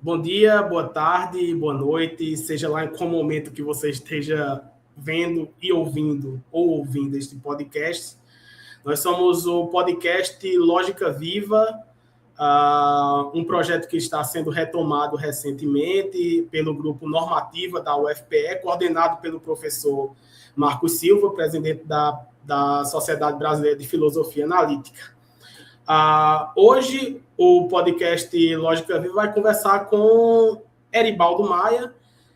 Bom dia, boa tarde, boa noite, seja lá em qual momento que você esteja vendo e ouvindo ou ouvindo este podcast. Nós somos o podcast Lógica Viva, um projeto que está sendo retomado recentemente pelo grupo Normativa da UFPE, coordenado pelo professor Marcos Silva, presidente da Sociedade Brasileira de Filosofia Analítica. Hoje, o podcast Lógica Viva vai conversar com Eribaldo Maia.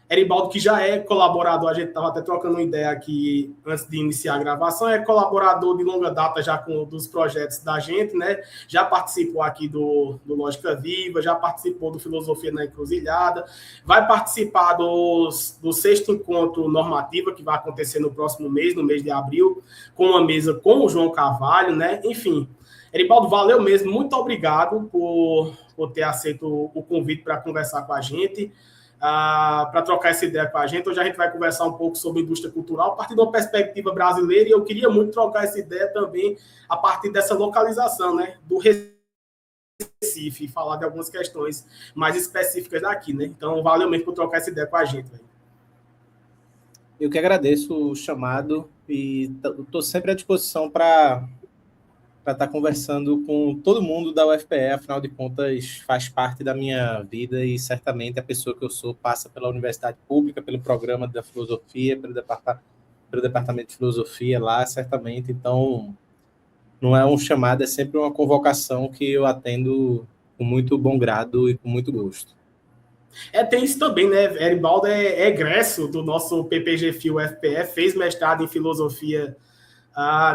Eribaldo, que já é colaborador, a gente estava até trocando uma ideia aqui antes de iniciar a gravação, é colaborador de longa data já dos projetos da gente, né? Já participou aqui do Lógica Viva, já participou do Filosofia na Encruzilhada, vai participar do 6º Encontro Normativa, que vai acontecer no próximo mês, no mês de abril, com uma mesa com o João Carvalho, né? Enfim, Eribaldo, valeu mesmo, muito obrigado por ter aceito o convite para conversar com a gente, para trocar essa ideia com a gente. Hoje a gente vai conversar um pouco sobre indústria cultural, a partir de uma perspectiva brasileira, e eu queria muito trocar essa ideia também a partir dessa localização, né, do Recife, falar de algumas questões mais específicas daqui, né? Então, valeu mesmo por trocar essa ideia com a gente. Eu que agradeço o chamado e estou sempre à disposição para estar conversando com todo mundo da UFPE, afinal de contas, faz parte da minha vida e certamente a pessoa que eu sou passa pela universidade pública, pelo programa da filosofia, pelo departamento de filosofia lá, certamente. Então, não é um chamado, é sempre uma convocação que eu atendo com muito bom grado e com muito gosto. Tem isso também, né? Eribaldo é egresso do nosso PPG-FIL UFPE, fez mestrado em filosofia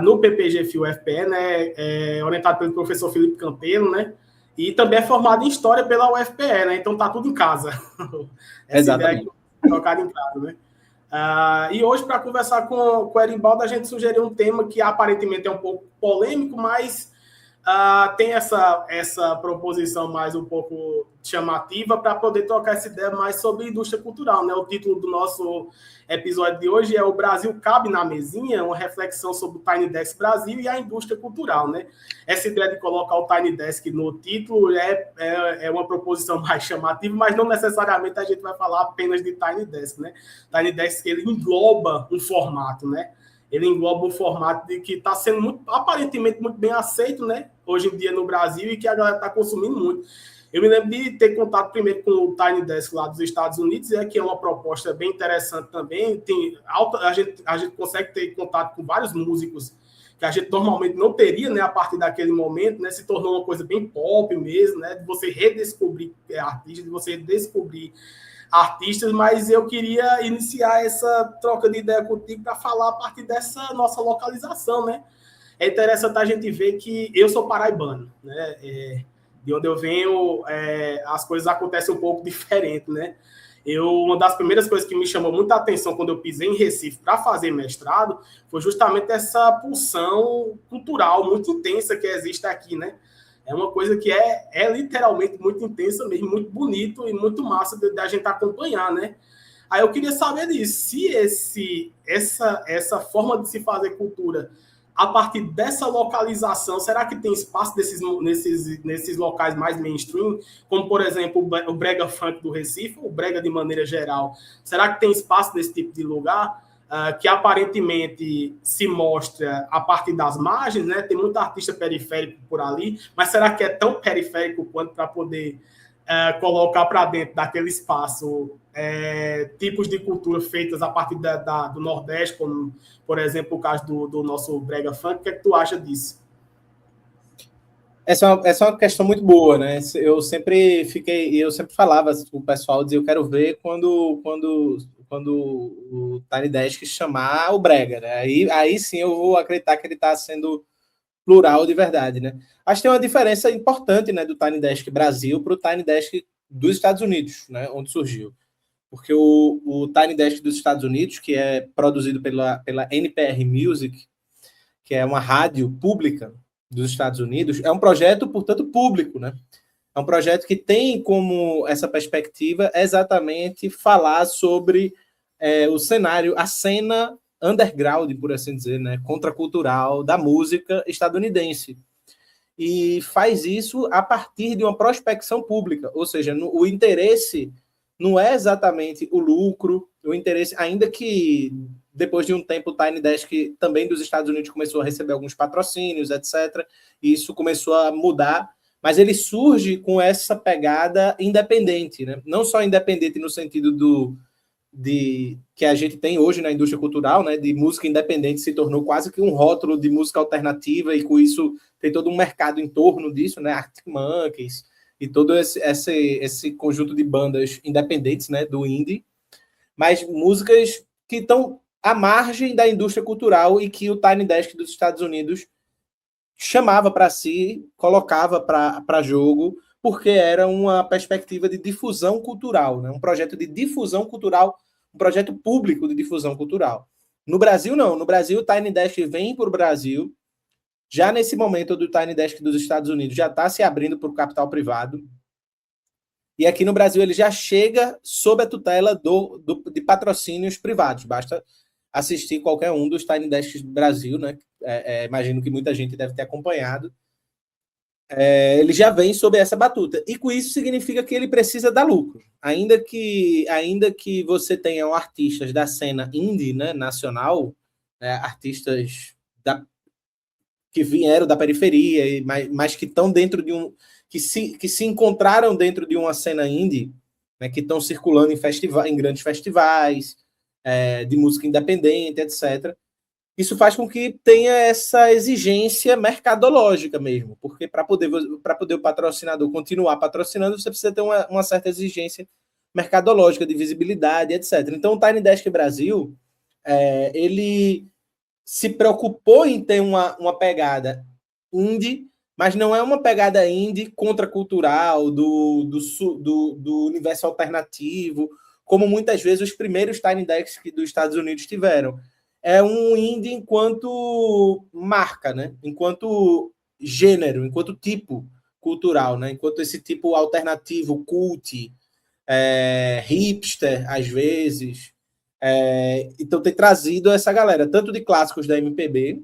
no PPG-FIL UFPE, né? Orientado pelo professor Felipe Campelo, né? E também é formado em História pela UFPE, né? Então tá tudo em casa. Essa Exatamente. ideia é colocada em casa, né? E hoje, para conversar com o Eribaldo, a gente sugeriu um tema que aparentemente é um pouco polêmico, mas tem essa proposição mais um pouco chamativa para poder trocar essa ideia mais sobre indústria cultural, né? O título do nosso episódio de hoje é O Brasil Cabe na Mesinha, uma reflexão sobre o Tiny Desk Brasil e a indústria cultural, né? Essa ideia de colocar o Tiny Desk no título é uma proposição mais chamativa, mas não necessariamente a gente vai falar apenas de Tiny Desk, né? Tiny Desk, ele engloba um formato, né? Ele engloba um formato que está sendo aparentemente muito bem aceito, né? Hoje em dia no Brasil, e que a galera está consumindo muito. Eu me lembro de ter contato primeiro com o Tiny Desk lá dos Estados Unidos, que é uma proposta bem interessante também. A gente consegue ter contato com vários músicos que a gente normalmente não teria, né, a partir daquele momento, né? Se tornou uma coisa bem pop mesmo, né? De você redescobrir artistas, de você descobrir artistas, mas eu queria iniciar essa troca de ideia contigo para falar a partir dessa nossa localização, né? É interessante a gente ver que eu sou paraibano, né? De onde eu venho, as coisas acontecem um pouco diferente, né? Uma das primeiras coisas que me chamou muita atenção quando eu pisei em Recife para fazer mestrado foi justamente essa pulsão cultural muito intensa que existe aqui, né? É uma coisa que é literalmente muito intensa mesmo, muito bonito e muito massa da gente acompanhar, né? Aí eu queria saber disso, se essa forma de se fazer cultura a partir dessa localização, será que tem espaço nesses locais mais mainstream, como, por exemplo, o brega funk do Recife, ou o brega de maneira geral? Será que tem espaço nesse tipo de lugar? Que aparentemente se mostra a partir das margens, né? Tem muito artista periférico por ali, mas será que é tão periférico quanto para poder colocar para dentro daquele espaço tipos de cultura feitas a partir do Nordeste, como, por exemplo, o caso do nosso brega funk? O que é que tu acha disso? Essa é uma questão muito boa, né? Eu sempre falava com o pessoal, dizia, eu quero ver quando o Tiny Desk chamar o brega, né? Aí sim eu vou acreditar que ele está sendo plural de verdade, né? Acho que tem uma diferença importante, né, do Tiny Desk Brasil para o Tiny Desk dos Estados Unidos, né, onde surgiu. Porque o Tiny Desk dos Estados Unidos, que é produzido pela NPR Music, que é uma rádio pública dos Estados Unidos, é um projeto, portanto, público, né? É um projeto que tem como essa perspectiva exatamente falar sobre o cenário, a cena underground, por assim dizer, né, contracultural da música estadunidense. e faz isso a partir de uma prospecção pública, ou seja, o interesse não é exatamente o lucro, o interesse, ainda que depois de um tempo o Tiny Desk também dos Estados Unidos começou a receber alguns patrocínios, etc., e isso começou a mudar, mas ele surge com essa pegada independente, né? Não só independente no sentido que a gente tem hoje na indústria cultural, né, de música independente, se tornou quase que um rótulo de música alternativa, e com isso tem todo um mercado em torno disso, né, Arctic Monkeys e todo esse conjunto de bandas independentes, né, do indie, mas músicas que estão à margem da indústria cultural e que o Tiny Desk dos Estados Unidos chamava para si, colocava para jogo, porque era uma perspectiva de difusão cultural, né? Um projeto de difusão cultural, um projeto público de difusão cultural. No Brasil, não. No Brasil, o Tiny Desk vem para o Brasil, já nesse momento do Tiny Desk dos Estados Unidos, já está se abrindo para o capital privado, e aqui no Brasil ele já chega sob a tutela de patrocínios privados. Basta assistir qualquer um dos Tiny Desks do Brasil, né? Imagino que muita gente deve ter acompanhado. Ele já vem sob essa batuta. E com isso significa que ele precisa dar lucro. Ainda que você tenha artistas da cena indie, né, nacional, artistas que vieram da periferia, mas que estão dentro de um... que se encontraram dentro de uma cena indie, né, que estão circulando em grandes festivais, de música independente, etc., isso faz com que tenha essa exigência mercadológica mesmo, porque para poder o patrocinador continuar patrocinando, você precisa ter uma certa exigência mercadológica, de visibilidade, etc. Então, o Tiny Desk Brasil, ele se preocupou em ter uma pegada indie, mas não é uma pegada indie contracultural, do universo alternativo, como muitas vezes os primeiros Tiny Desks dos Estados Unidos tiveram. É um indie enquanto marca, né? Enquanto gênero, enquanto tipo cultural, né? Enquanto esse tipo alternativo, cult, hipster, às vezes. Então, tem trazido essa galera, tanto de clássicos da MPB,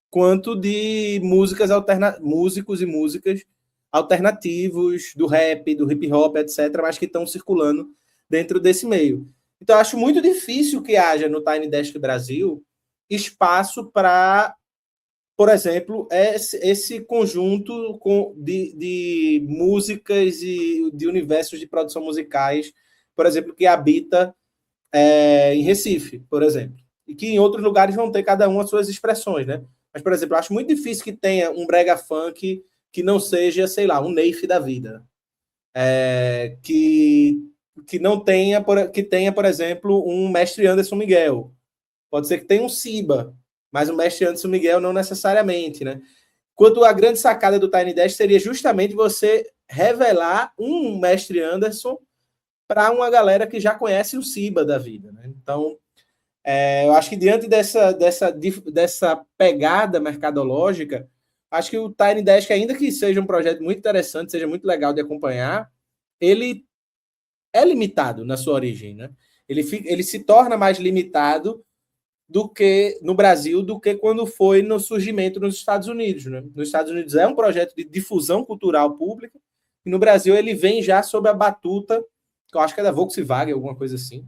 quanto de músicos e músicas alternativos, do rap, do hip hop, etc., mas que estão circulando dentro desse meio. Então, eu acho muito difícil que haja no Tiny Desk Brasil espaço para, por exemplo, esse conjunto de músicas e de universos de produção musicais, por exemplo, que habita em Recife, por exemplo, e que em outros lugares vão ter cada um as suas expressões, né? Mas, por exemplo, eu acho muito difícil que tenha um brega funk que não seja, sei lá, um Neif da vida. Que não tenha, que tenha, por exemplo, um mestre Anderson Miguel. Pode ser que tenha um Siba, mas o mestre Anderson Miguel não necessariamente, né? Quanto a grande sacada do Tiny Desk seria justamente você revelar um mestre Anderson para uma galera que já conhece o Siba da vida, né? Então, eu acho que diante dessa pegada mercadológica, acho que o Tiny Desk, ainda que seja um projeto muito interessante, seja muito legal de acompanhar, ele é limitado na sua origem, né? Ele se torna mais limitado do que no Brasil, do que quando foi no surgimento nos Estados Unidos, né? Nos Estados Unidos é um projeto de difusão cultural pública, e no Brasil ele vem já sob a batuta, que eu acho que é da Volkswagen, alguma coisa assim,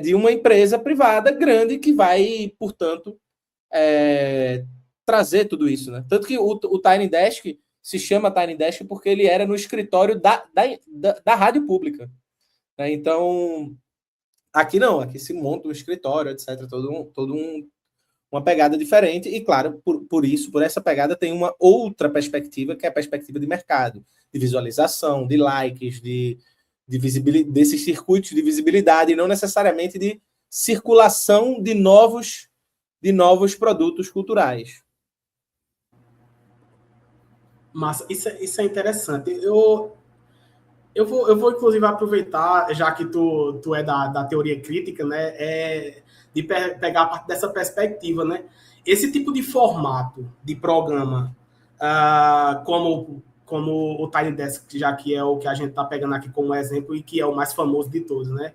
de uma empresa privada grande que vai, portanto, trazer tudo isso, né? Tanto que o Tiny Desk se chama Tiny Desk porque ele era no escritório da rádio pública, né? Então, aqui não, aqui se monta um escritório, etc. Uma pegada diferente, e claro, por essa pegada tem uma outra perspectiva, que é a perspectiva de mercado, de visualização, de likes, de visibilidade, desses circuitos de visibilidade, e não necessariamente de circulação de novos produtos culturais. Mas isso é interessante. Eu vou, inclusive, aproveitar, já que tu é da teoria crítica, né, de pegar a parte dessa perspectiva, né? Esse tipo de formato de programa, como o Tiny Desk, já que é o que a gente está pegando aqui como exemplo e que é o mais famoso de todos, né?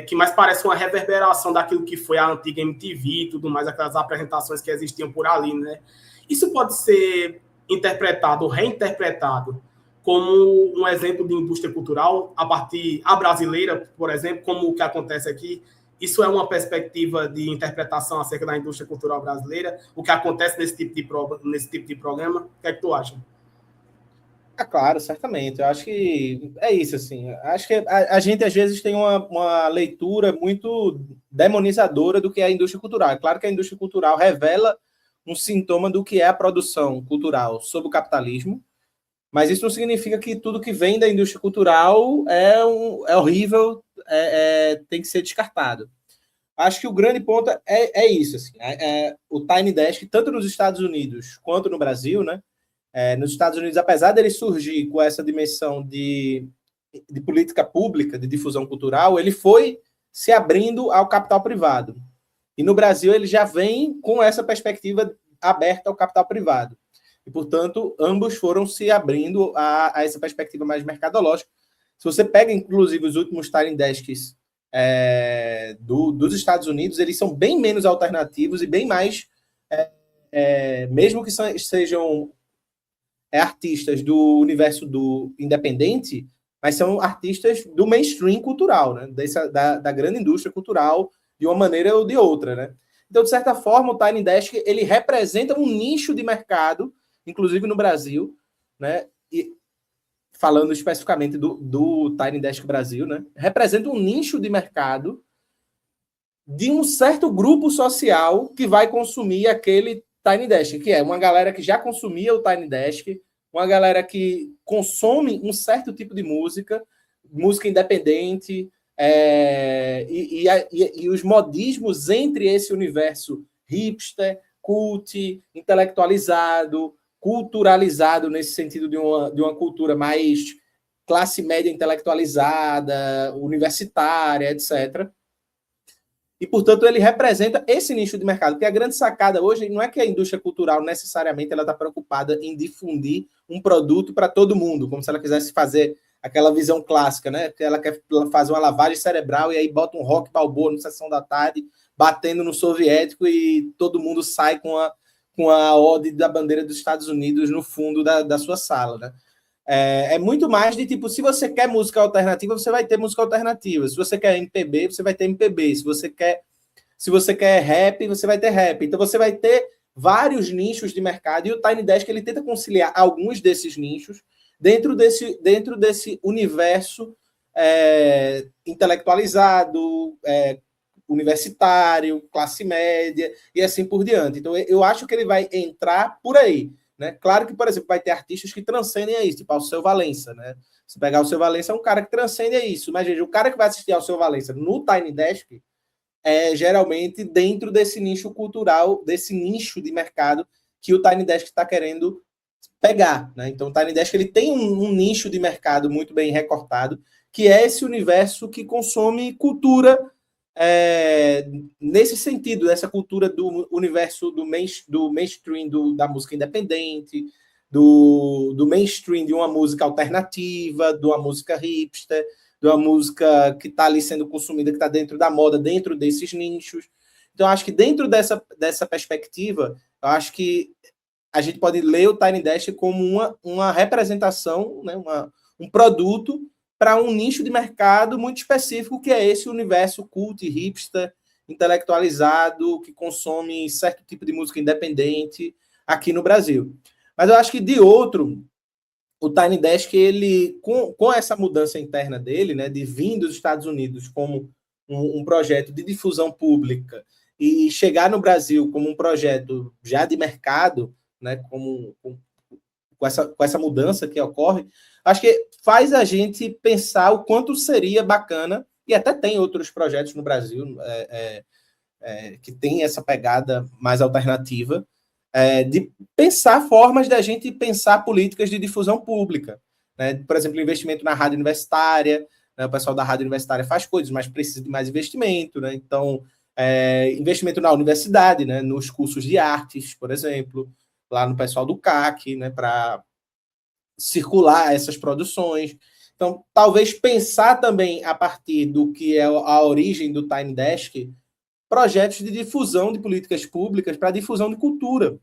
Que mais parece uma reverberação daquilo que foi a antiga MTV e tudo mais, aquelas apresentações que existiam por ali, né? Isso pode ser interpretado, reinterpretado como um exemplo de indústria cultural a brasileira, por exemplo, como o que acontece aqui? Isso é uma perspectiva de interpretação acerca da indústria cultural brasileira, o que acontece nesse tipo de programa? O que é que tu acha? Claro, certamente. Eu acho que é isso, assim. Acho que a gente, às vezes, tem uma leitura muito demonizadora do que é a indústria cultural. É claro que a indústria cultural revela um sintoma do que é a produção cultural sob o capitalismo, mas isso não significa que tudo que vem da indústria cultural é horrível, tem que ser descartado. Acho que o grande ponto é isso. Assim, o Tiny Desk, tanto nos Estados Unidos quanto no Brasil, né? Nos Estados Unidos, apesar dele surgir com essa dimensão de política pública, de difusão cultural, ele foi se abrindo ao capital privado. E no Brasil, ele já vem com essa perspectiva aberta ao capital privado. E, portanto, ambos foram se abrindo a essa perspectiva mais mercadológica. Se você pega, inclusive, os últimos Tiny Desks dos Estados Unidos, eles são bem menos alternativos e bem mais, mesmo que sejam artistas do universo do independente, mas são artistas do mainstream cultural, né? Da grande indústria cultural, de uma maneira ou de outra, né? Então, de certa forma, o Tiny Desk ele representa um nicho de mercado, inclusive no Brasil, né? E falando especificamente do Tiny Desk Brasil, né? Representa um nicho de mercado de um certo grupo social que vai consumir aquele Tiny Desk, que é uma galera que já consumia o Tiny Desk, uma galera que consome um certo tipo de música independente, e os modismos entre esse universo hipster, cult, intelectualizado, culturalizado nesse sentido de uma cultura mais classe média intelectualizada, universitária, etc. E, portanto, ele representa esse nicho de mercado, porque a grande sacada hoje não é que a indústria cultural necessariamente ela está preocupada em difundir um produto para todo mundo, como se ela quisesse fazer aquela visão clássica, né? Que ela quer fazer uma lavagem cerebral e aí bota um rock balboa no Sessão da Tarde, batendo no soviético e todo mundo sai com a ode da bandeira dos Estados Unidos no fundo da sua sala, né? É muito mais de tipo, se você quer música alternativa, você vai ter música alternativa. Se você quer MPB, você vai ter MPB. Se você quer rap, você vai ter rap. Então você vai ter vários nichos de mercado e o Tiny Desk ele tenta conciliar alguns desses nichos dentro desse universo intelectualizado, universitário, classe média e assim por diante. Então eu acho que ele vai entrar por aí. Né? Claro que, por exemplo, vai ter artistas que transcendem a isso, tipo Alceu Valença, né? Se pegar o Alceu Valença, é um cara que transcende a isso. Mas, veja, o cara que vai assistir ao Alceu Valença no Tiny Desk é geralmente dentro desse nicho cultural, desse nicho de mercado que o Tiny Desk está querendo pegar. Né? Então, o Tiny Desk ele tem um nicho de mercado muito bem recortado, que é esse universo que consome cultura nesse sentido, dessa cultura do universo do mainstream da música independente, do mainstream de uma música alternativa, de uma música hipster, de uma música que está ali sendo consumida, que está dentro da moda, dentro desses nichos. Então, acho que dentro dessa perspectiva, eu acho que a gente pode ler o Tiny Desk como uma representação, né, um produto para um nicho de mercado muito específico, que é esse universo cult, hipster, intelectualizado, que consome certo tipo de música independente aqui no Brasil. Mas eu acho que, de outro, o Tiny Desk, ele, com essa mudança interna dele, né, de vir dos Estados Unidos como um projeto de difusão pública e chegar no Brasil como um projeto já de mercado, né, com essa mudança que ocorre, acho que faz a gente pensar o quanto seria bacana, e até tem outros projetos no Brasil que tem essa pegada mais alternativa, de pensar formas da gente pensar políticas de difusão pública. Né? Por exemplo, investimento na rádio universitária, né? O pessoal da rádio universitária faz coisas, mas precisa de mais investimento. Né? Então, investimento na universidade, né? Nos cursos de artes, por exemplo, lá no pessoal do CAC, né? Para circular essas produções. Então, talvez pensar também, a partir do que é a origem do Tiny Desk, projetos de difusão de políticas públicas para difusão de cultura.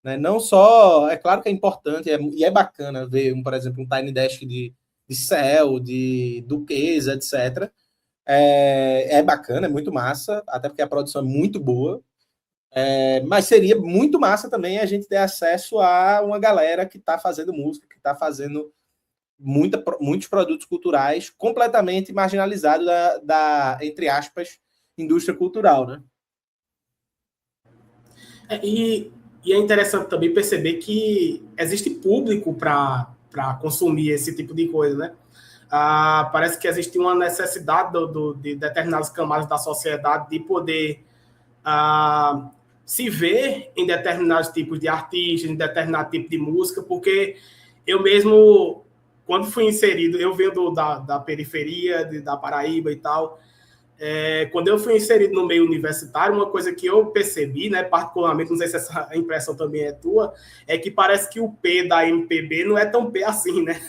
né? Não só, é claro que é importante e é bacana ver, por exemplo, um Tiny Desk de Cell, de Duquesa, etc. É bacana, é muito massa, até porque a produção é muito boa. Mas seria muito massa também a gente ter acesso a uma galera que está fazendo música, que está fazendo muitos produtos culturais completamente marginalizados entre aspas, indústria cultural, né? E é interessante também perceber que existe público para consumir esse tipo de coisa, né? Parece que existe uma necessidade de determinadas camadas da sociedade de poder se ver em determinados tipos de artistas, em determinado tipo de música, porque eu mesmo, quando fui inserido, eu venho da periferia, da Paraíba e tal, quando eu fui inserido no meio universitário, uma coisa que eu percebi, né, particularmente, não sei se essa impressão também é tua, é que parece que o P da MPB não é tão P assim, né?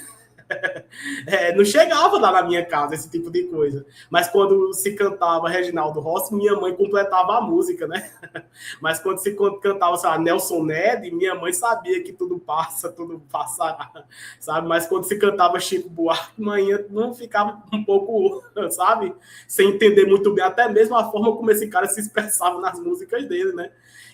Não chegava lá na minha casa esse tipo de coisa. Mas quando se cantava Reginaldo Rossi, minha mãe completava a música, né? Mas quando se cantava, sei lá, Nelson Ned, minha mãe sabia que tudo passa, tudo passará, sabe? Mas quando se cantava Chico Buarque, manhã não ficava um pouco, sabe? Sem entender muito bem, até mesmo a forma como esse cara se expressava nas músicas dele, né?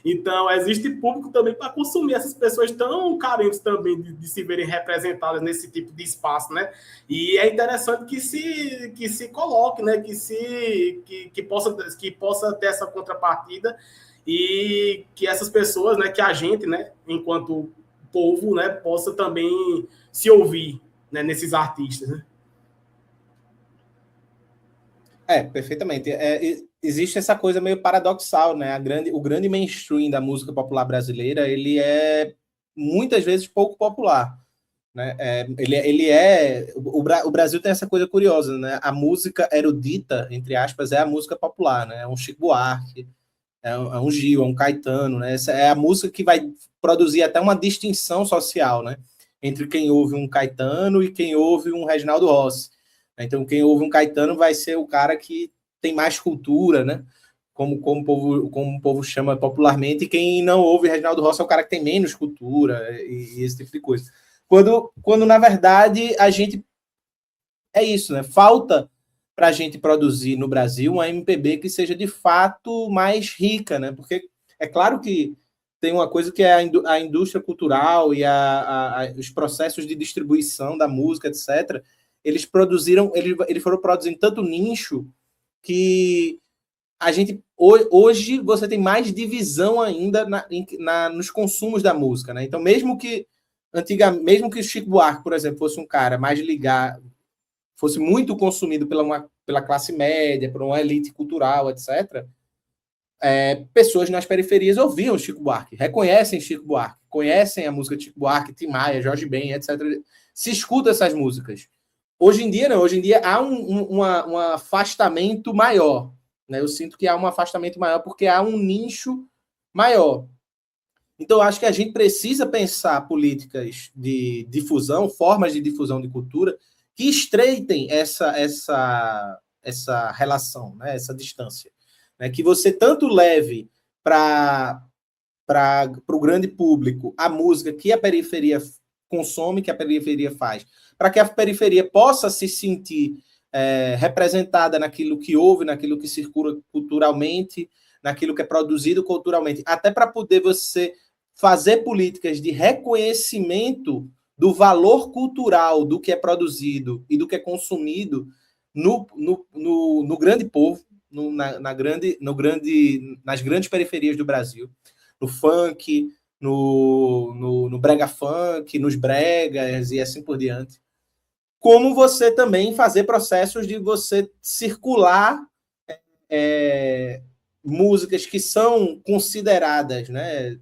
Então, existe público também para consumir essas pessoas tão carentes também de se verem representadas nesse tipo de espaço, né? E é interessante que se coloque, né? Que possa ter essa contrapartida e que essas pessoas, né? Que a gente, né? Enquanto povo, né? Possa também se ouvir, né, nesses artistas, né? Perfeitamente. Existe essa coisa meio paradoxal, né? O grande mainstream da música popular brasileira, ele é muitas vezes pouco popular, né? O Brasil tem essa coisa curiosa, né? A música erudita, entre aspas, é a música popular, né? É um Chico Buarque, é um Gil, é um Caetano, né? Essa é a música que vai produzir até uma distinção social, né? Entre quem ouve um Caetano e quem ouve um Reginaldo Rossi. Então, quem ouve um Caetano vai ser o cara que tem mais cultura, né? Como o povo chama popularmente, e quem não ouve Reginaldo Rossi é o cara que tem menos cultura e esse tipo de coisa. Quando na verdade, a gente... É isso, né? Falta para a gente produzir no Brasil uma MPB que seja de fato mais rica, né? Porque é claro que tem uma coisa que é a indústria cultural e os processos de distribuição da música, etc. Eles foram produzindo tanto nicho que a gente hoje você tem mais divisão ainda nos consumos da música, né? Então, mesmo que o Chico Buarque, por exemplo, fosse um cara mais ligado, fosse muito consumido pela classe média, por uma elite cultural, etc., pessoas nas periferias ouviam Chico Buarque, reconhecem Chico Buarque, conhecem a música de Chico Buarque, Tim Maia, Jorge Ben, etc. Se escuta essas músicas. Hoje em dia, não. Hoje em dia há um afastamento maior. Né? Eu sinto que há um afastamento maior porque há um nicho maior. Então, eu acho que a gente precisa pensar políticas de difusão, formas de difusão de cultura, que estreitem essa relação, né? Essa distância. Né? Que você tanto leve para o grande público a música que a periferia consome, que a periferia faz, para que a periferia possa se sentir representada naquilo que ouve, naquilo que circula culturalmente, naquilo que é produzido culturalmente, até para poder você fazer políticas de reconhecimento do valor cultural do que é produzido e do que é consumido no grande povo, nas grandes periferias do Brasil, no funk, no brega funk, nos bregas e assim por diante. Como você também fazer processos de você circular músicas que são consideradas, né,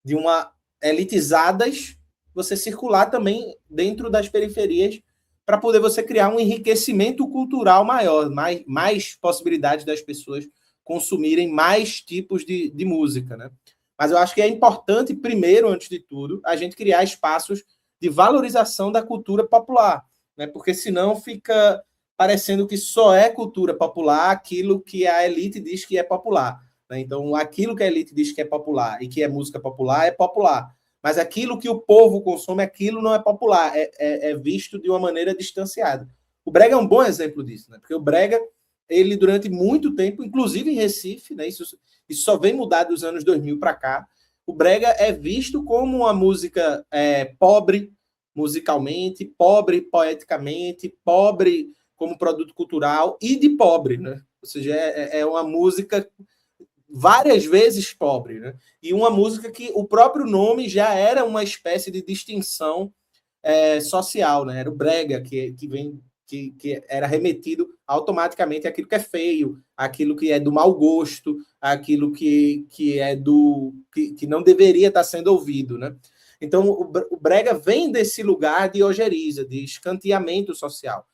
de uma elitizadas, você circular também dentro das periferias para poder você criar um enriquecimento cultural maior, mais possibilidades das pessoas consumirem mais tipos de música, né? Mas eu acho que é importante, primeiro, antes de tudo, a gente criar espaços de valorização da cultura popular, né? Porque senão fica parecendo que só é cultura popular aquilo que a elite diz que é popular. Né? Então, aquilo que a elite diz que é popular e que é música popular é popular. mas aquilo que o povo consome, aquilo não é popular, é visto de uma maneira distanciada. O brega é um bom exemplo disso, né? Porque o brega, ele durante muito tempo, inclusive em Recife, né? Isso só vem mudar dos anos 2000 para cá. O brega é visto como uma música pobre musicalmente, pobre poeticamente, pobre como produto cultural e de pobre, né? Ou seja, é uma música várias vezes pobre, né? E uma música que o próprio nome já era uma espécie de distinção social, né? Era o brega que era remetido automaticamente àquilo que é feio, àquilo que é do mau gosto, àquilo que é que não deveria estar sendo ouvido, né? Então o brega vem desse lugar de ojeriza, de escanteamento social.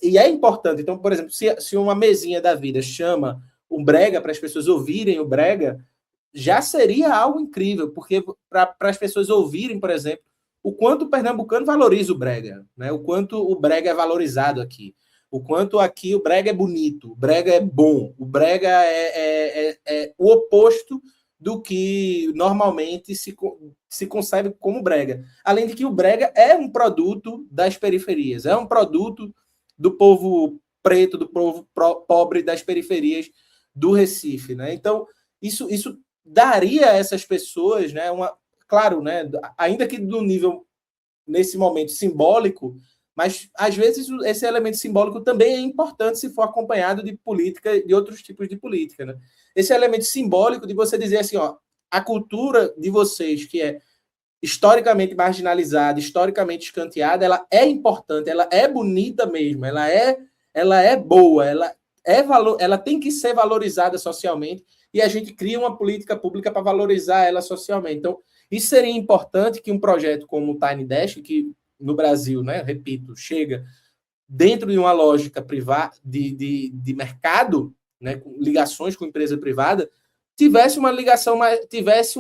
E é importante. Então, por exemplo, se uma mesinha da vida chama o brega para as pessoas ouvirem o brega, já seria algo incrível, porque para as pessoas ouvirem, por exemplo, o quanto o pernambucano valoriza o brega, né? O quanto o brega é valorizado aqui, o quanto aqui o brega é bonito, o brega é bom, o brega é o oposto do que normalmente se concebe como brega. Além de que o brega é um produto das periferias, é um produto do povo preto, do povo pobre das periferias do Recife, né? Então, isso daria a essas pessoas, né, claro, né, ainda que do nível, nesse momento, simbólico, mas, às vezes, esse elemento simbólico também é importante se for acompanhado de política, de outros tipos de política, né? Esse elemento simbólico de você dizer assim, ó, a cultura de vocês, que é historicamente marginalizada, historicamente escanteada, ela é importante, ela é bonita mesmo, ela é boa, ela tem que ser valorizada socialmente, e a gente cria uma política pública para valorizar ela socialmente. Então, isso seria importante que um projeto como o Tiny Desk, que no Brasil, né, repito, chega dentro de uma lógica privada de mercado, né, com ligações com empresa privada, tivesse uma ligação, tivesse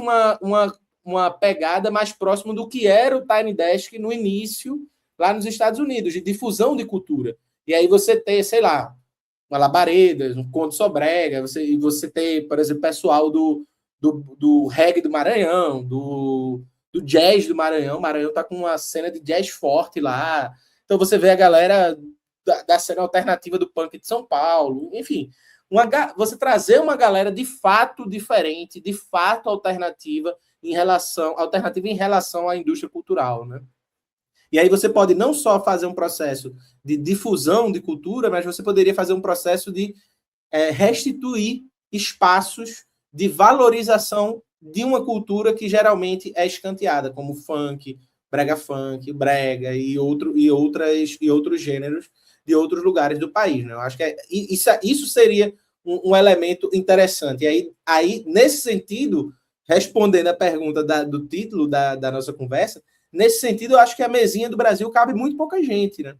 uma pegada mais próxima do que era o Tiny Desk no início, lá nos Estados Unidos, de difusão de cultura. E aí você ter, sei lá, uma Labaredas, um Conde Sobrega, você ter, por exemplo, pessoal do reggae do Maranhão, do jazz do Maranhão. O Maranhão tá com uma cena de jazz forte lá. Então você vê a galera da cena alternativa do punk de São Paulo. Enfim, você trazer uma galera de fato diferente, de fato alternativa em relação à indústria cultural, né? E aí você pode não só fazer um processo de difusão de cultura, mas você poderia fazer um processo de restituir espaços de valorização de uma cultura que geralmente é escanteada, como funk, brega e outros gêneros de outros lugares do país, né? Eu acho que isso seria um elemento interessante. E aí, nesse sentido, respondendo a pergunta do título da nossa conversa, nesse sentido, eu acho que a mesinha do Brasil cabe muito pouca gente, né?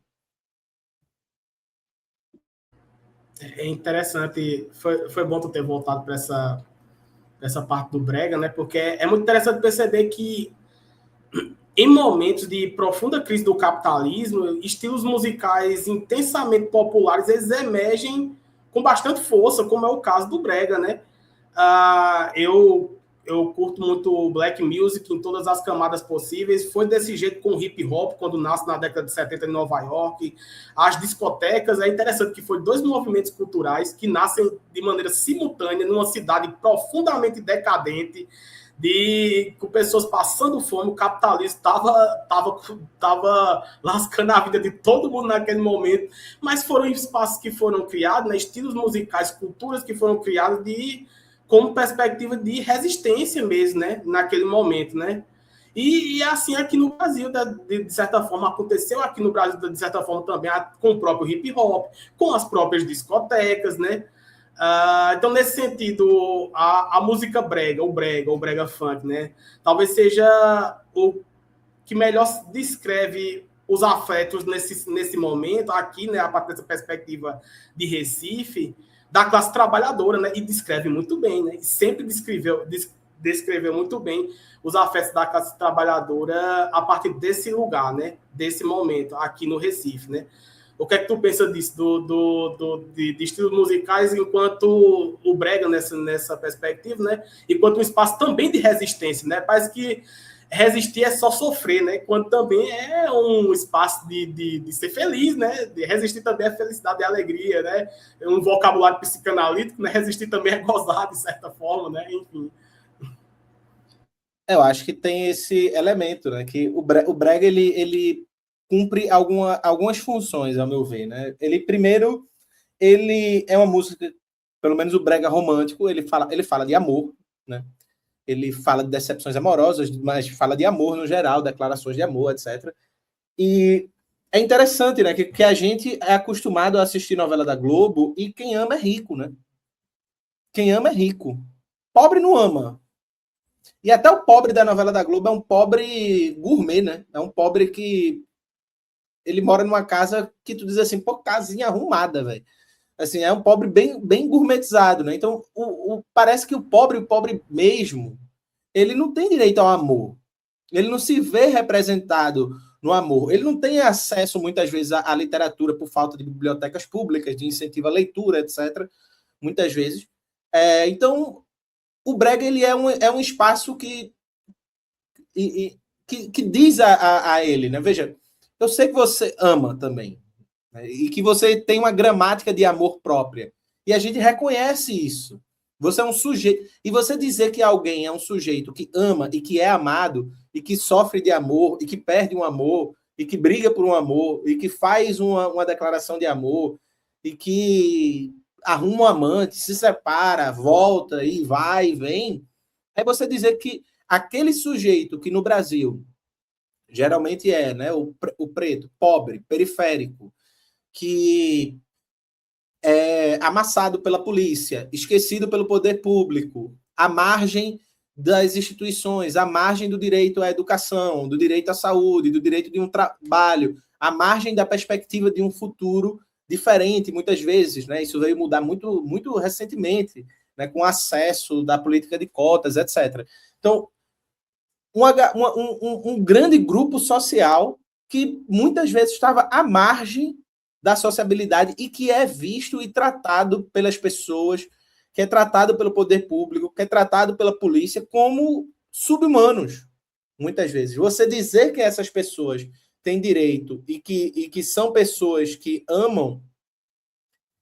É interessante, foi bom tu ter voltado para essa parte do brega, né? Porque é muito interessante perceber que em momentos de profunda crise do capitalismo, estilos musicais intensamente populares, eles emergem com bastante força, como é o caso do brega, né? Eu curto muito black music em todas as camadas possíveis. Foi desse jeito com o hip hop, quando nasce na década de 70 em Nova York. As discotecas, é interessante que foi dois movimentos culturais que nascem de maneira simultânea numa cidade profundamente decadente, com pessoas passando fome. O capitalismo estava lascando a vida de todo mundo naquele momento, mas foram espaços que foram criados, né, estilos musicais, culturas que foram criadas como perspectiva de resistência mesmo, né, naquele momento, né? E assim aqui no Brasil, de certa forma, aconteceu aqui no Brasil, de certa forma, também com o próprio hip hop, com as próprias discotecas, né? Então, nesse sentido, a música brega, o brega funk, né? Talvez seja o que melhor descreve os afetos nesse momento, aqui, né, a partir dessa perspectiva de Recife, da classe trabalhadora, né? E descreve muito bem, né? E sempre descreveu muito bem os afetos da classe trabalhadora a partir desse lugar, né? Desse momento, aqui no Recife, né? O que é que tu pensa disso, de estilos musicais, enquanto o brega nessa perspectiva, né? Enquanto um espaço também de resistência, né? Parece que resistir é só sofrer, né? Quando também é um espaço de ser feliz, né? De resistir também é felicidade e alegria, né? É um vocabulário psicanalítico, né? Resistir também é gozar, de certa forma, né? Enfim. Eu acho que tem esse elemento, né? Que o brega, ele cumpre algumas funções, ao meu ver, né? Primeiro, ele é uma música, pelo menos o brega romântico, ele fala de amor, né? Ele fala de decepções amorosas, mas fala de amor no geral, declarações de amor, etc. E é interessante, né? Que a gente é acostumado a assistir novela da Globo e quem ama é rico, né? Quem ama é rico. Pobre não ama. E até o pobre da novela da Globo é um pobre gourmet, né? É um pobre que ele mora numa casa que tu diz assim, pô, casinha arrumada, velho. Assim, é um pobre bem gourmetizado, né? Então, parece que o pobre mesmo, ele não tem direito ao amor. Ele não se vê representado no amor. Ele não tem acesso, muitas vezes, à literatura por falta de bibliotecas públicas, de incentivo à leitura, etc. Muitas vezes. Então, o brega ele é um espaço que diz a ele, né? Veja, eu sei que você ama também, né? E que você tem uma gramática de amor própria. E a gente reconhece isso. Você é um sujeito. E você dizer que alguém é um sujeito que ama e que é amado, e que sofre de amor, e que perde um amor, e que briga por um amor, e que faz uma declaração de amor, e que arruma um amante, se separa, volta e vai e vem. É você dizer que aquele sujeito que no Brasil geralmente é, né, o preto, pobre, periférico, que é amassado pela polícia, esquecido pelo poder público, à margem das instituições, à margem do direito à educação, do direito à saúde, do direito de um trabalho, à margem da perspectiva de um futuro diferente, muitas vezes, né? Isso veio mudar muito recentemente, né? Com acesso da política de cotas, etc. Então, um grande grupo social que muitas vezes estava à margem da sociabilidade e que é visto e tratado pelas pessoas, que é tratado pelo poder público, que é tratado pela polícia como sub-humanos, muitas vezes. Você dizer que essas pessoas têm direito e que são pessoas que amam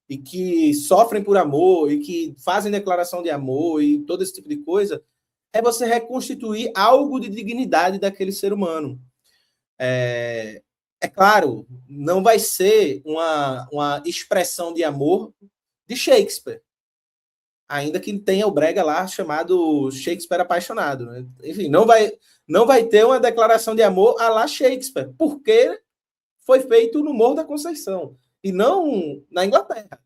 e que sofrem por amor e que fazem declaração de amor e todo esse tipo de coisa, é você reconstituir algo de dignidade daquele ser humano. É claro, não vai ser uma expressão de amor de Shakespeare, ainda que tenha o brega lá chamado Shakespeare apaixonado. Né? Enfim, não vai ter uma declaração de amor à la Shakespeare, porque foi feito no Morro da Conceição e não na Inglaterra.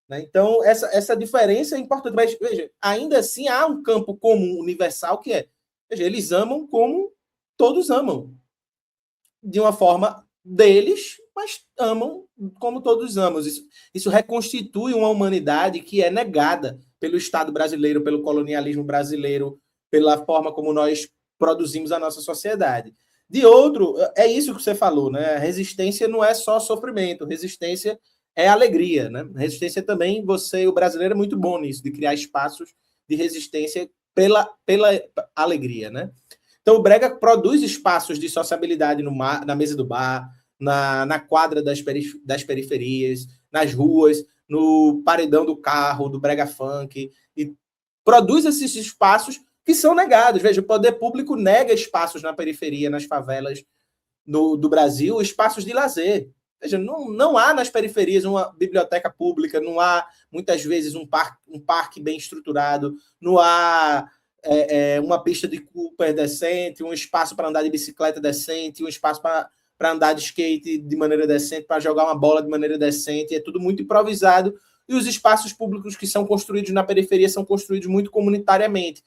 Né? Então, essa diferença é importante. Mas, veja, ainda assim há um campo comum universal que é, veja, eles amam como todos amam. De uma forma deles, mas amam como todos amam. Isso reconstitui uma humanidade que é negada pelo Estado brasileiro, pelo colonialismo brasileiro, pela forma como nós produzimos a nossa sociedade. De outro, é isso que você falou, né? Resistência não é só sofrimento, resistência é alegria, né? Resistência também, o brasileiro é muito bom nisso, de criar espaços de resistência pela alegria, né? Então, o brega produz espaços de sociabilidade na mesa do bar, na quadra das periferias, nas ruas, no paredão do carro, do brega funk, e produz esses espaços que são negados. Veja, o poder público nega espaços na periferia, nas favelas do Brasil, espaços de lazer. Veja, não há nas periferias uma biblioteca pública, não há, muitas vezes, um parque bem estruturado, não há uma pista de Cooper decente, um espaço para andar de bicicleta decente, um espaço para andar de skate de maneira decente, para jogar uma bola de maneira decente. É tudo muito improvisado. E os espaços públicos que são construídos na periferia são construídos muito comunitariamente,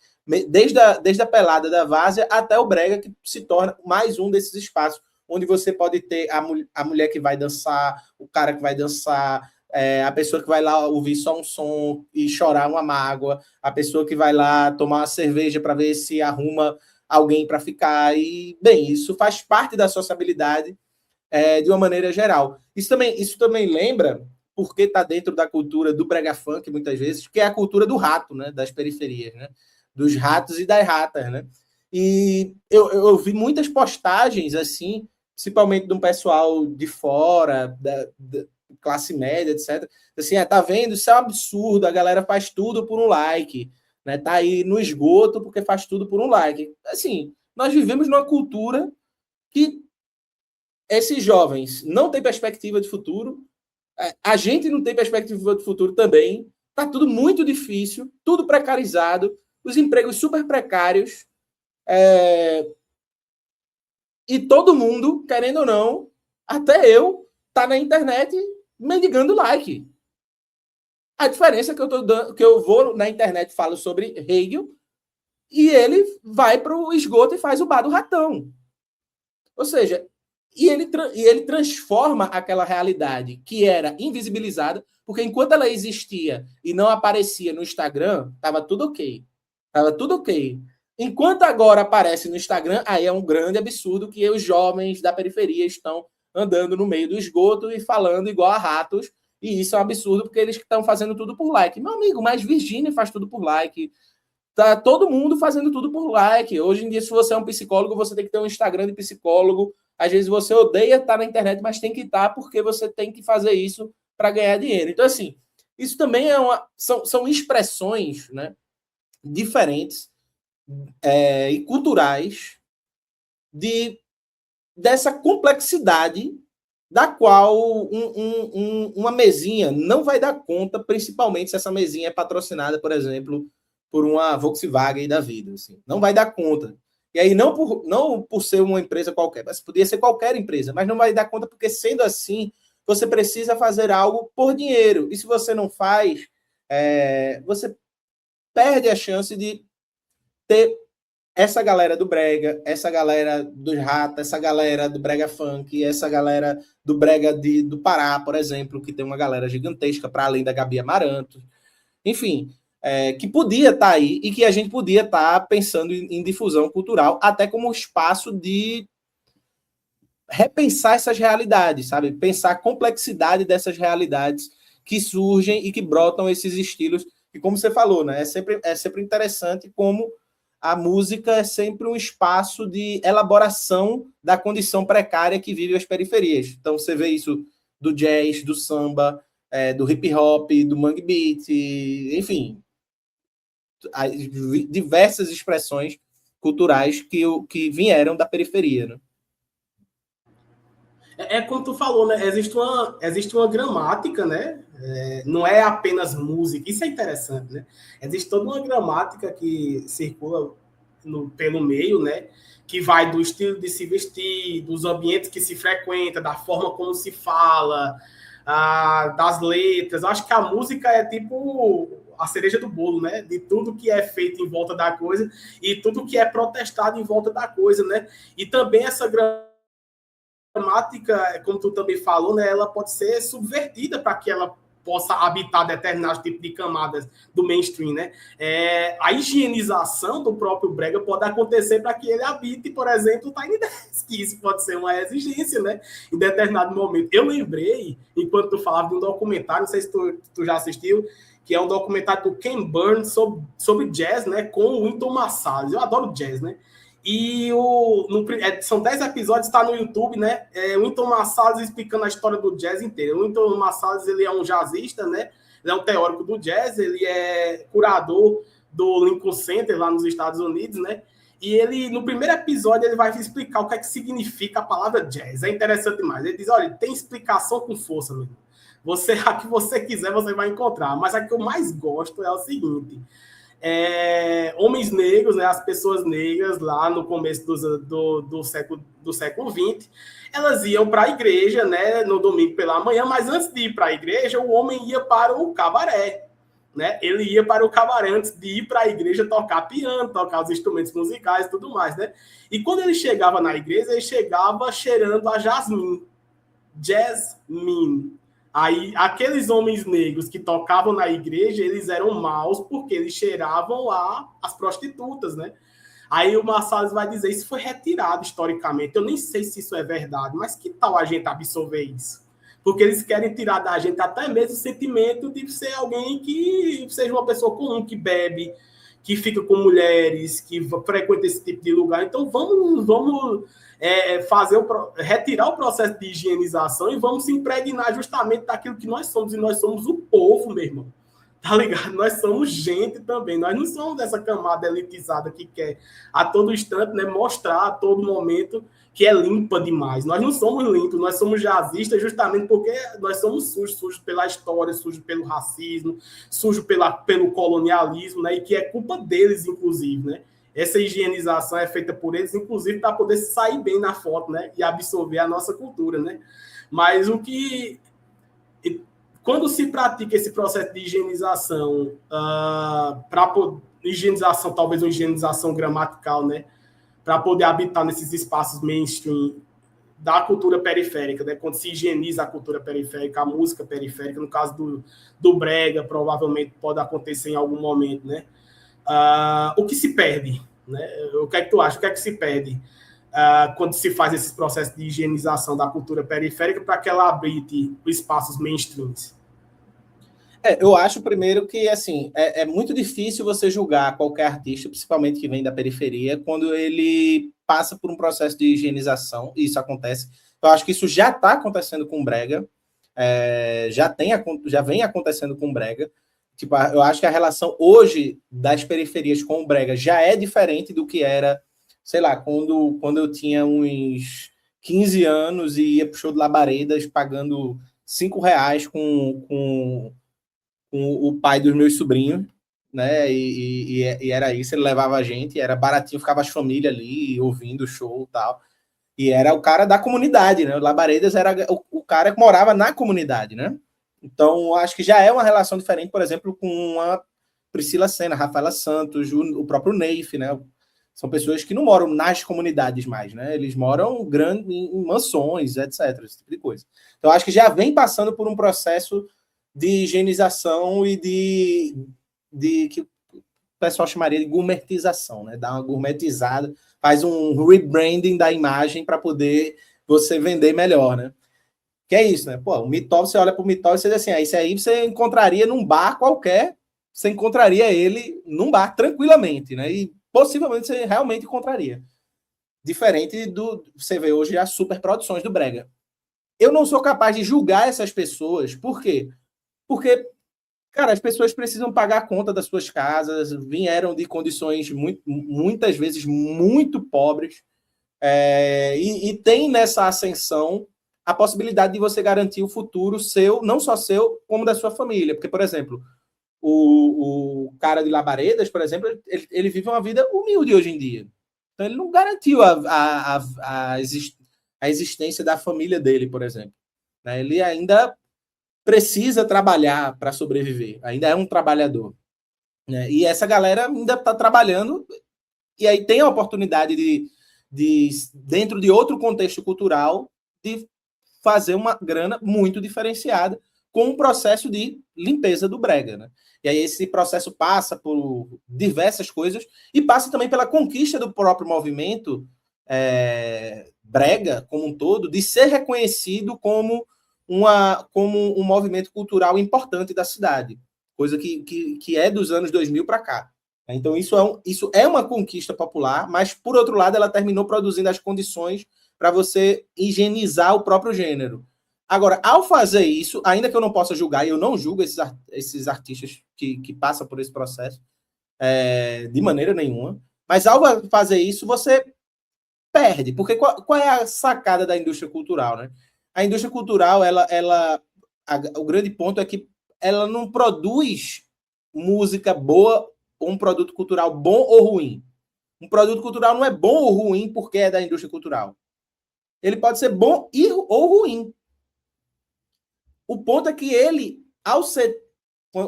desde a pelada da várzea até o brega, que se torna mais um desses espaços, onde você pode ter a mulher que vai dançar, o cara que vai dançar, a pessoa que vai lá ouvir só um som e chorar uma mágoa, a pessoa que vai lá tomar uma cerveja para ver se arruma alguém para ficar. E, bem, isso faz parte da sociabilidade de uma maneira geral. Isso também lembra, porque está dentro da cultura do brega funk, muitas vezes, que é a cultura do rato, né, das periferias, né, dos ratos e das ratas, né? E eu vi muitas postagens, assim, principalmente de um pessoal de fora, da classe média, etc. Assim, tá vendo? Isso é um absurdo, a galera faz tudo por um like, né? Tá aí no esgoto porque faz tudo por um like. Assim, nós vivemos numa cultura que esses jovens não têm perspectiva de futuro, a gente não tem perspectiva de futuro também, tá tudo muito difícil, tudo precarizado, os empregos super precários, e todo mundo, querendo ou não, até eu, tá na internet mendigando like. A diferença é que eu tô dando, que eu vou na internet, falo sobre Hegel, e ele vai para o esgoto e faz o bar do ratão. Ou seja, ele transforma aquela realidade que era invisibilizada, porque enquanto ela existia e não aparecia no Instagram, estava tudo ok. Estava tudo ok. Enquanto agora aparece no Instagram, aí é um grande absurdo que os jovens da periferia estão andando no meio do esgoto e falando igual a ratos, e isso é um absurdo porque eles estão fazendo tudo por like. Meu amigo, mas Virgínia faz tudo por like. Tá todo mundo fazendo tudo por like. Hoje em dia, se você é um psicólogo, você tem que ter um Instagram de psicólogo. Às vezes você odeia estar na internet, mas tem que estar porque você tem que fazer isso para ganhar dinheiro. Então, assim, isso também são expressões, né, diferentes e culturais dessa complexidade da qual uma mesinha não vai dar conta, principalmente se essa mesinha é patrocinada, por exemplo, por uma Volkswagen da vida. Assim. Não vai dar conta. E aí, não por ser uma empresa qualquer, mas podia ser qualquer empresa, mas não vai dar conta porque, sendo assim, você precisa fazer algo por dinheiro. E se você não faz, você perde a chance de ter essa galera do brega, essa galera dos rata, essa galera do brega funk, essa galera do brega do Pará, por exemplo, que tem uma galera gigantesca para além da Gabi Amaranto. Enfim, que podia estar aí e que a gente podia estar pensando em difusão cultural, até como espaço de repensar essas realidades, sabe? Pensar a complexidade dessas realidades que surgem e que brotam esses estilos. E como você falou, né? É sempre interessante como a música é sempre um espaço de elaboração da condição precária que vive as periferias. Então você vê isso do jazz, do samba, do hip hop, do mangue beat, enfim, diversas expressões culturais que vieram da periferia, né? Como tu falou, né? Existe uma gramática, né? Não é apenas música. Isso é interessante, né? Existe toda uma gramática que circula pelo meio, né? Que vai do estilo de se vestir, dos ambientes que se frequenta, da forma como se fala, das letras. Eu acho que a música é tipo a cereja do bolo, né? De tudo que é feito em volta da coisa e tudo que é protestado em volta da coisa, né? E também essa gramática, como tu também falou, né, ela pode ser subvertida para que ela possa habitar determinados tipos de camadas do mainstream, né? A higienização do próprio brega pode acontecer para que ele habite, por exemplo, o Tiny Desk, que isso pode ser uma exigência, né? Em determinado momento. Eu lembrei, enquanto tu falava de um documentário, não sei se tu já assistiu, que é um documentário do Ken Burns sobre jazz, né? Com o Wynton Marsalis. Eu adoro jazz, né? E são 10 episódios, está no YouTube, né? O Wynton Marsalis explicando a história do jazz inteiro. O Wynton Marsalis, ele é um jazzista, né? Ele é um teórico do jazz, ele é curador do Lincoln Center lá nos Estados Unidos, né? E ele, no primeiro episódio, ele vai explicar o que é que significa a palavra jazz. É interessante demais. Ele diz, olha, tem explicação com força, meu irmão. A que você quiser, você vai encontrar. Mas a que eu mais gosto é o seguinte... homens negros, né, as pessoas negras lá no começo do século XX, elas iam para a igreja, né, no domingo pela manhã, mas antes de ir para a igreja, o homem ia para o cabaré, né? Ele ia para o cabaré antes de ir para a igreja tocar piano, tocar os instrumentos musicais e tudo mais, né? E quando ele chegava na igreja, ele chegava cheirando a jasmim. Aí, aqueles homens negros que tocavam na igreja, eles eram maus porque eles cheiravam as prostitutas, né? Aí o Marsalis vai dizer, isso foi retirado historicamente. Eu nem sei se isso é verdade, mas que tal a gente absorver isso? Porque eles querem tirar da gente até mesmo o sentimento de ser alguém que seja uma pessoa comum, que bebe, que fica com mulheres, que frequenta esse tipo de lugar. Então, vamos retirar o processo de higienização e vamos se impregnar justamente daquilo que nós somos. E nós somos o povo, meu irmão. Tá ligado? Nós somos gente também. Nós não somos dessa camada elitizada que quer a todo instante, né, mostrar a todo momento que é limpa demais. Nós não somos limpos, nós somos jazzistas justamente porque nós somos sujos pela história, sujos pelo racismo, sujos pelo colonialismo, né? E que é culpa deles, inclusive, né? Essa higienização é feita por eles, inclusive, para poder sair bem na foto, né? E absorver a nossa cultura, né? Mas quando se pratica esse processo de higienização, higienização, talvez uma higienização gramatical, né? Para poder habitar nesses espaços mainstream da cultura periférica, né? Quando se higieniza a cultura periférica, a música periférica, no caso do brega, provavelmente pode acontecer em algum momento, né? O que se perde, né? O que é que tu acha? O que é que se perde quando se faz esse processo de higienização da cultura periférica para que ela habite espaços mainstreams? Eu acho, primeiro, que assim é muito difícil você julgar qualquer artista, principalmente que vem da periferia, quando ele passa por um processo de higienização, e isso acontece. Eu acho que isso já está acontecendo com o brega, já vem acontecendo com o brega. Tipo, eu acho que a relação hoje das periferias com o brega já é diferente do que era, sei lá, quando eu tinha uns 15 anos e ia pro show de Labaredas pagando R$ 5 com o pai dos meus sobrinhos, né? E era isso, ele levava a gente, era baratinho, ficava as famílias ali ouvindo o show e tal. E era o cara da comunidade, né? O Labaredas era o cara que morava na comunidade, né? Então, acho que já é uma relação diferente, por exemplo, com a Priscila Senna, Rafaela Santos, o próprio Neif, né? São pessoas que não moram nas comunidades mais, né? Eles moram em mansões, etc., esse tipo de coisa. Então, acho que já vem passando por um processo de higienização e de que o pessoal chamaria de gourmetização, né? Dá uma gourmetizada, faz um rebranding da imagem para poder você vender melhor, né? Que é isso, né? Pô, o Mitov, você olha para o Mitov e você diz assim, isso aí você encontraria num bar qualquer, você encontraria ele num bar tranquilamente, né? E possivelmente você realmente encontraria. Diferente você vê hoje as superproduções do brega. Eu não sou capaz de julgar essas pessoas, por quê? Porque, cara, as pessoas precisam pagar a conta das suas casas, vieram de condições muitas vezes muito pobres, e tem nessa ascensão a possibilidade de você garantir o futuro seu, não só seu, como da sua família. Porque, por exemplo, o cara de Labaredas, por exemplo, ele vive uma vida humilde hoje em dia. Então, ele não garantiu a existência da família dele, por exemplo. Ele ainda precisa trabalhar para sobreviver, ainda é um trabalhador. E essa galera ainda está trabalhando, e aí tem a oportunidade de, dentro de outro contexto cultural, de fazer uma grana muito diferenciada com um processo de limpeza do brega, né? E aí esse processo passa por diversas coisas e passa também pela conquista do próprio movimento brega como um todo, de ser reconhecido como um movimento cultural importante da cidade, coisa que é dos anos 2000 para cá. Então isso é uma conquista popular, mas por outro lado ela terminou produzindo as condições para você higienizar o próprio gênero. Agora, ao fazer isso, ainda que eu não possa julgar, e eu não julgo esses artistas que passam por esse processo de maneira nenhuma, mas ao fazer isso, você perde. Porque qual é a sacada da indústria cultural, né? A indústria cultural, o grande ponto é que ela não produz música boa ou um produto cultural bom ou ruim. Um produto cultural não é bom ou ruim porque é da indústria cultural. Ele pode ser bom ou ruim. O ponto é que ele,